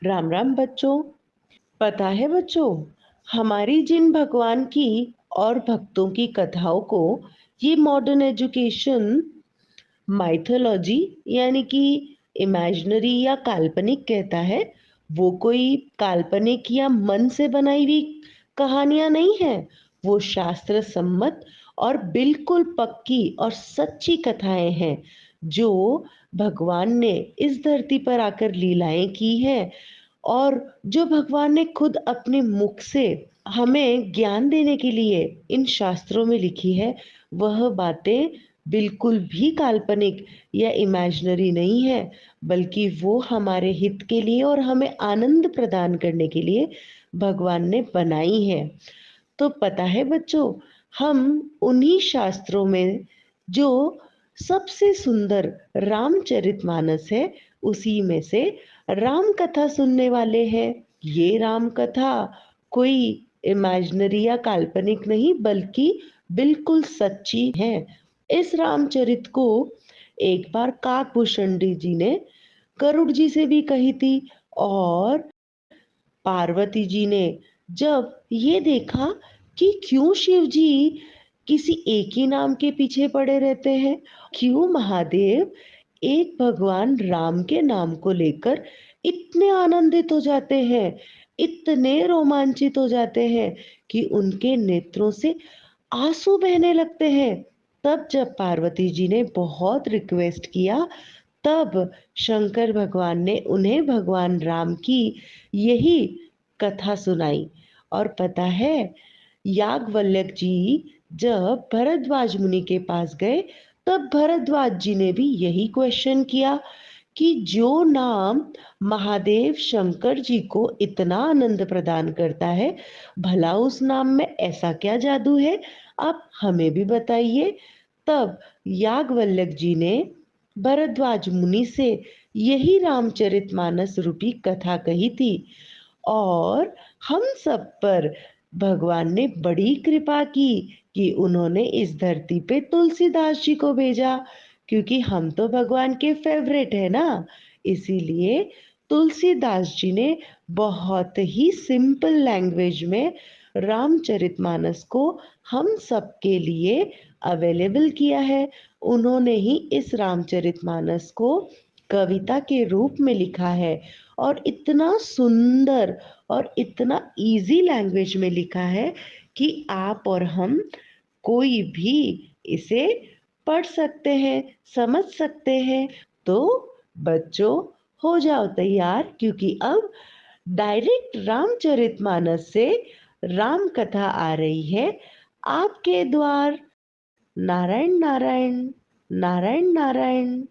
राम राम बच्चों। पता है बच्चों, हमारी जिन भगवान की और भक्तों की कथाओं को ये मॉडर्न एजुकेशन माइथोलॉजी यानी कि इमेजिनरी या काल्पनिक कहता है, वो कोई काल्पनिक या मन से बनाई हुई कहानियां नहीं है। वो शास्त्र सम्मत और बिल्कुल पक्की और सच्ची कथाएं हैं जो भगवान ने इस धरती पर आकर लीलाएं की हैं और जो भगवान ने खुद अपने मुख से हमें ज्ञान देने के लिए इन शास्त्रों में लिखी है। वह बातें बिल्कुल भी काल्पनिक या इमेजिनरी नहीं है, बल्कि वो हमारे हित के लिए और हमें आनंद प्रदान करने के लिए भगवान ने बनाई है। तो पता है बच्चों, हम उन्हीं शास्त्रों में जो सबसे सुंदर रामचरितमानस है, उसी में से राम कथा सुनने वाले हैं। ये राम कथा कोई इमेजिनरी या काल्पनिक नहीं, बल्कि बिल्कुल सच्ची है। इस रामचरित को एक बार काकभूषण जी ने गरुड़ जी से भी कही थी, और पार्वती जी ने जब ये देखा कि क्यों शिव जी किसी एक ही नाम के पीछे पड़े रहते हैं, क्यों महादेव एक भगवान राम के नाम को लेकर इतने आनंदित हो जाते हैं, इतने रोमांचित हो जाते हैं कि उनके नेत्रों से आंसू बहने लगते हैं। तब जब पार्वती जी ने बहुत रिक्वेस्ट किया, तब शंकर भगवान ने उन्हें भगवान राम की यही कथा सुनाई। और पता है, याज्ञवल्क्य जी जब भरद्वाज मुनि के पास गए, तब भरद्वाज जी ने भी यही क्वेश्चन किया कि जो नाम महादेव शंकर जी को इतना आनंद प्रदान करता है, भला उस नाम में ऐसा क्या जादू है, आप हमें भी बताइए। तब याज्ञवल्क्य जी ने भरद्वाज मुनि से यही रामचरितमानस रूपी कथा कही थी, और हम सब पर भगवान ने बड़ी कृपा की कि उन्होंने इस धरती पे तुलसीदास जी को भेजा, क्योंकि हम तो भगवान के फेवरेट है ना। इसीलिए तुलसीदास जी ने बहुत ही सिंपल लैंग्वेज में रामचरितमानस को हम सब के लिए अवेलेबल किया है। उन्होंने ही इस रामचरितमानस को कविता के रूप में लिखा है, और इतना सुंदर और इतना इजी लैंग्वेज में लिखा है कि आप और हम कोई भी इसे पढ़ सकते हैं, समझ सकते हैं। तो बच्चों, हो जाओ तैयार, क्योंकि अब डायरेक्ट रामचरितमानस से राम कथा आ रही है आपके द्वार। नारायण नारायण, नारायण नारायण।